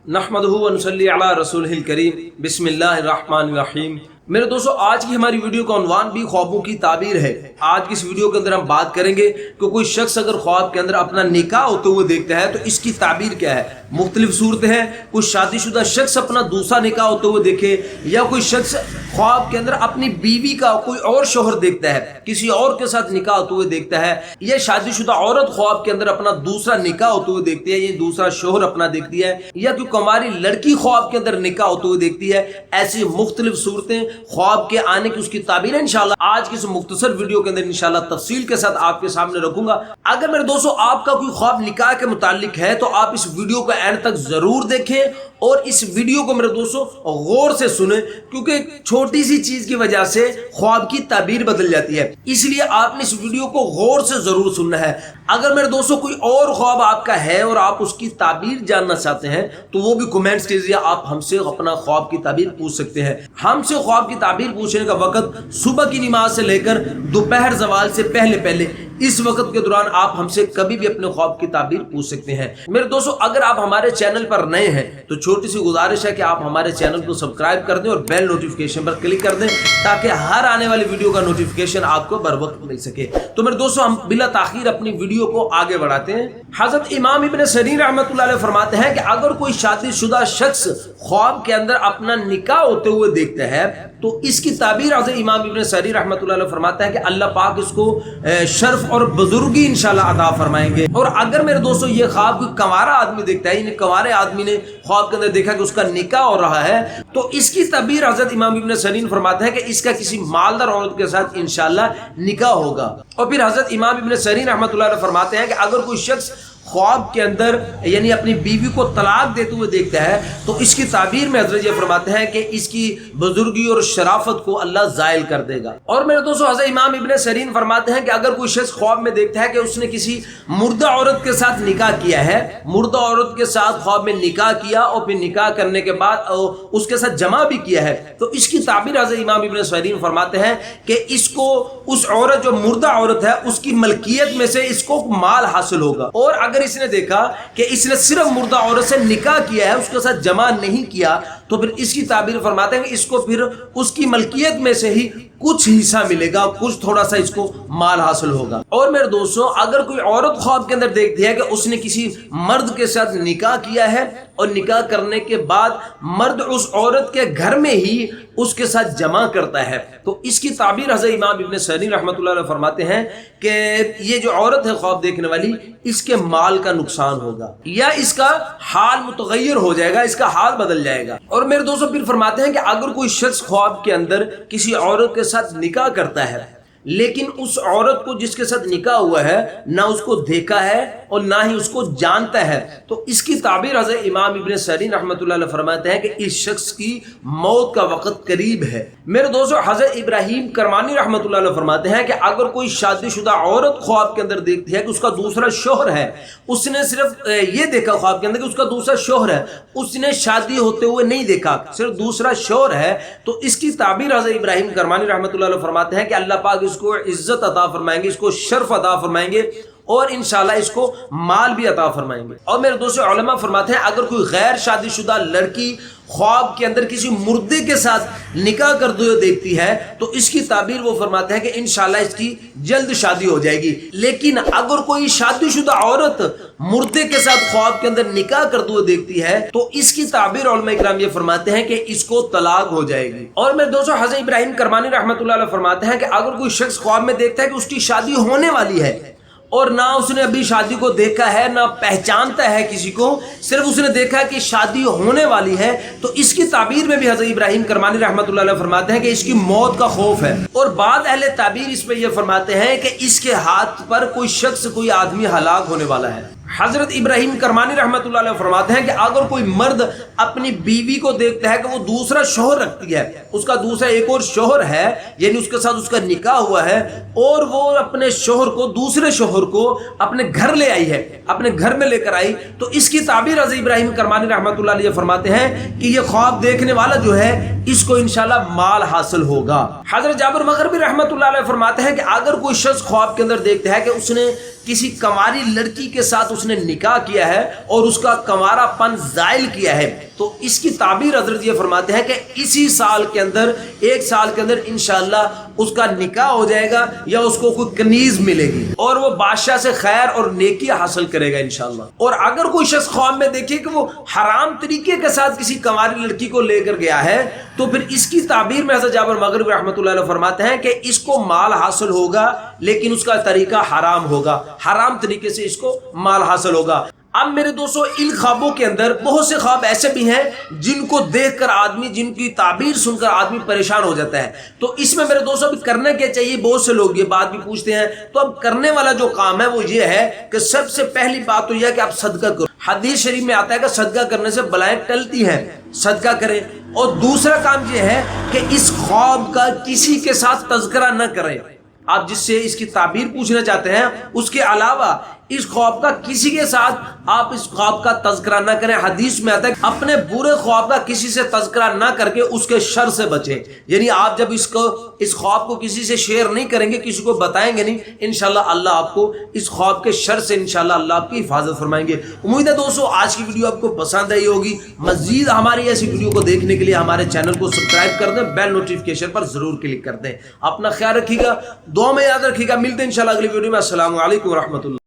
नहमदुहु व नुसल्ली अला रसूलिहिल करीम बिस्मिल्लाहिर रहमानिर रहीम। मेरे दोस्तों, आज की हमारी वीडियो का उन्वान भी ख्वाबों की ताबीर है। आज की इस वीडियो के अंदर हम बात करेंगे कि कोई शख्स अगर ख्वाब के अंदर अपना निकाह होते हुए देखता है तो इसकी ताबीर क्या है। मुख्तलिफ सूरतें हैं, कोई शादीशुदा शख्स अपना दूसरा निकाह होते हुए देखे, या कोई शख्स ख्वाब के अंदर अपनी बीवी का कोई और शोहर देखता है, किसी और के साथ निकाह होते हुए देखता है, या शादीशुदा औरत ख्वाब के अंदर अपना दूसरा निकाह होते हुए देखती है, ये दूसरा शोहर अपना देखती है, या कोई कुमारी लड़की ख्वाब के अंदर निकाह होते हुए देखती है। ऐसी मुख्तलिफ सूरतें ख्वाब के आने की उसकी ताबीर इंशाल्लाह आज की इस मुख्तसर वीडियो के अंदर इंशाल्लाह तफसील के साथ आपके सामने रखूंगा। अगर मेरे दोस्तों आपका कोई ख्वाब निकाह के मुतालिक है तो आप इस वीडियो को एंड तक जरूर देखें और इस वीडियो को मेरे दोस्तों गौर से सुने, क्योंकि छोटी सी चीज की वजह से ख्वाब की ताबीर बदल जाती है। इसलिए आपने इस वीडियो को गौर से जरूर सुनना है। अगर मेरे दोस्तों कोई और ख्वाब आपका है और आप उसकी ताबीर जानना चाहते हैं तो वो भी कमेंट्स के जरिए आप हमसे अपना ख्वाब की ताबीर पूछ सकते हैं। हमसे ख्वाब की ताबीर पूछने का वक्त सुबह की नमाज से लेकर दोपहर ज़वाल से पहले पहले, इस वक्त के दौरान आप हमसे कभी भी अपने ख्वाब की ताबीर पूछ सकते हैं। मेरे दोस्तों, अगर आप हमारे चैनल पर नए हैं तो छोटी सी गुजारिश है कि आप हमारे चैनल को सब्सक्राइब कर दें और बेल नोटिफिकेशन पर क्लिक कर दें ताकि हर आने वाली वीडियो का नोटिफिकेशन आपको बर वक्त मिल सके। तो मेरे दोस्तों, हम बिला ताखीर अपनी वीडियो को आगे बढ़ाते हैं। हजरत इमाम इब्न सरीर रहमतुल्लाह अलैह फरमाते हैं कि अगर कोई शादीशुदा शख्स ख्वाब के अंदर अपना निकाह होते हुए देखता है तो इसकी ताबीर हजरत इमाम इब्न सरीर रहमतुल्लाह अलैह फरमाते हैं कि अल्लाह पाक इसको शर्फ और बुजुर्गी इंशाल्लाह अता फरमाएंगे। और अगर मेरे दोस्तों ये ख्वाब कोई कंवारा आदमी देखता है, कंवारे आदमी ने ख्वाब के अंदर देखा कि उसका निकाह हो रहा है, तो इसकी ताबीर हजरत इमाम इब्न सरीर फरमाते हैं कि इसका किसी मालदार औरत के साथ इंशाल्लाह निकाह होगा। और फिर हजरत इमाम इब्न सरीर रहमतुल्लाह अलैह फरमाते हैं कि अगर कोई शख्स ख्वाब के अंदर यानी अपनी बीवी को तलाक देते हुए देखता है तो इसकी ताबीर में हजरत ये फरमाते हैं कि इसकी बुजुर्गी और शराफत को अल्लाह जायल कर देगा। और मेरे दोस्तों, हजरत इमाम इब्न सरीन फरमाते हैं कि अगर कोई शख्स ख्वाब में देखता है कि उसने किसी मुर्दा औरत के साथ निकाह किया है, मुर्दा औरत के साथ ख्वाब में निकाह किया और फिर निकाह करने के बाद उसके साथ जमा भी किया है, तो इसकी ताबीर हजरत इमाम इब्न सरीन फरमाते हैं कि इसको उस औरत जो मुर्दा औरत है उसकी मलकियत में से इसको माल हासिल होगा। और अगर इसने देखा कि इसने सिर्फ मुर्दा औरत से निकाह किया है, उसके साथ जमा नहीं किया, तो फिर इसकी ताबीर फरमाते हैं कि इसको फिर उसकी मलकियत में से ही कुछ हिस्सा मिलेगा, कुछ थोड़ा सा इसको माल हासिल होगा। और मेरे दोस्तों, अगर कोई औरत ख्वाब के अंदर देखती है कि उसने किसी मर्द के साथ निकाह किया है और निकाह करने के बाद मर्द उस औरत के घर में ही उसके साथ जमा करता है, तो इसकी ताबीर हज़रत इमाम इब्न सरीर रहमतुल्लाह अलैह फरमाते हैं कि ये जो औरत है ख्वाब देखने वाली, इसके माल का नुकसान होगा या इसका हाल मुतगय्यर हो जाएगा, इसका हाल बदल जाएगा। और मेरे दोस्तों फिर फरमाते हैं कि अगर कोई शख्स ख्वाब के अंदर किसी औरत के साथ निकाह करता है लेकिन उस औरत को जिसके साथ निकाह हुआ है ना उसको देखा है और ना ही उसको जानता है, तो इसकी ताबीर हज़रत इमाम इब्न सरीर रहमतुल्लाह अलैह फरमाते हैं कि इस शख्स की मौत का वक्त करीब है। मेरे दोस्तों, हज़रत इब्राहिम करमानी रहमतुल्लाह अलैह फरमाते हैं कि अगर कोई शादीशुदा औरत ख्वाब के अंदर देखती है कि उसका दूसरा शोहर है, उसने सिर्फ ये देखा ख्वाब के अंदर कि उसका दूसरा शोहर है, उसने शादी होते हुए नहीं देखा, सिर्फ दूसरा शोहर है, तो इसकी ताबीर हज़रत इब्राहिम करमानी रहमतुल्लाह अलैह फरमाते हैं कि अल्लाह पाक इसको इज्जत अता फरमाएंगे, इसको शर्फ अता फरमाएंगे और इंशाल्लाह इसको माल भी अता फरमाएंगे। और मेरे दोस्तों, उलमा फरमाते हैं अगर कोई गैर शादीशुदा लड़की ख्वाब के अंदर किसी मुर्दे के साथ निकाह करते हुए देखती है तो इसकी ताबीर वो फरमाते हैं कि इंशाल्लाह इसकी जल्द शादी हो जाएगी। लेकिन अगर कोई शादीशुदा औरत मुर्दे के साथ ख्वाब के अंदर निकाह करते हुए देखती है तो इसकी ताबीर उलमा इकराम ये फरमाते हैं कि इसको तलाक हो जाएगी। और मेरे दोस्तों, हज़रत इब्राहिम करमानी रहमतुल्लाह अलैह फरमाते हैं कि अगर कोई शख्स ख्वाब में देखता है कि उसकी शादी होने वाली है और ना उसने अभी शादी को देखा है ना पहचानता है किसी को, सिर्फ उसने देखा कि शादी होने वाली है, तो इसकी ताबीर में भी हज़रत इब्राहिम करमानी रहमतुल्लाह अलैह फरमाते हैं कि इसकी मौत का खौफ है। और बाद अहले ताबीर इस पे ये फरमाते हैं कि इसके हाथ पर कोई शख्स कोई आदमी हलाक होने वाला है। हजरत इब्राहिम करमानी रहमतुल्लाह अलैह फरमाते हैं कि अगर कोई मर्द अपनी बीवी को देखता है कि वो दूसरा शोहर रखती है, उसका दूसरा एक और शोहर है, यानी उसके साथ उसका निकाह हुआ है और वो अपने शोहर को, दूसरे शोहर को अपने घर ले आई है, अपने घर में लेकर आई, तो इसकी ताबीर हज़रत इब्राहिम करमानी रहमतुल्लाह अलैह फरमाते हैं कि ये ख्वाब देखने वाला जो है इसको इंशाल्लाह माल हासिल होगा। हज़रत जाबिर मग़रिबी रहमतुल्लाह अलैह फरमाते हैं कि अगर कोई शख्स ख्वाब के अंदर देखता है कि उसने किसी कंवारी लड़की के साथ उसने निकाह किया है और उसका कंवारापन ज़ाइल किया है, तो इसकी ताबीर हज़रत ये फरमाते हैं कि इसी साल के अंदर, एक साल के अंदर इंशाल्लाह उसका निकाह हो जाएगा या उसको कोई कनीज मिलेगी और वो बादशाह से खैर और नेकी हासिल करेगा इंशाल्लाह। और अगर कोई शख्स ख्वाब में देखे कि वो हराम तरीके के साथ किसी कंवारी लड़की को लेकर गया है, तो फिर इसकी ताबीर में हज़रत जाबिर मग़रिबी रहमतुल्लाह अलैह फरमाते हैं कि इसको माल हासिल होगा लेकिन उसका तरीका हराम होगा, हराम तरीके से इसको माल हासिल होगा। अब मेरे दोस्तों, इन ख्वाबों के अंदर बहुत से ख्वाब ऐसे भी हैं जिनको देखकर आदमी, जिनकी ताबीर सुनकर आदमी परेशान हो जाता है। तो इसमें मेरे दोस्तों अभी करना क्या चाहिए, बहुत से लोग ये बात भी पूछते हैं। तो अब करने वाला जो काम है वो ये है कि सबसे पहली बात तो यह है कि आप सदका करो। हदीस शरीफ में आता है कि सदका करने से बलाएं टलती हैं, सदका करें। और दूसरा काम ये है कि इस ख्वाब का किसी के साथ तज़किरा न करें। आप जिससे इसकी ताबीर पूछना चाहते हैं उसके अलावा इस ख्वाब का किसी के साथ आप इस ख्वाब का तज़किरा ना करें। हदीस में आता है अपने बुरे ख्वाब का किसी से तज़किरा ना करके उसके शर से बचें। यानी आप जब इस ख्वाब को किसी से शेयर नहीं करेंगे, किसी को बताएंगे नहीं, इंशाल्लाह अल्लाह आपको इस ख्वाब के शर से इंशाल्लाह अल्लाह आपकी हिफाजत फरमाएंगे। उम्मीद है दोस्तों आज की वीडियो आपको पसंद आई होगी। मजीद हमारी ऐसी वीडियो को देखने के लिए हमारे चैनल को सब्सक्राइब कर दें, बेल नोटिफिकेशन पर जरूर क्लिक कर दें। अपना ख्याल रखिएगा, दुआ में याद रखिएगा। मिलते हैं इंशाल्लाह अगली वीडियो में। अस्सलामु अलैकुम व रहमतुल्लाह।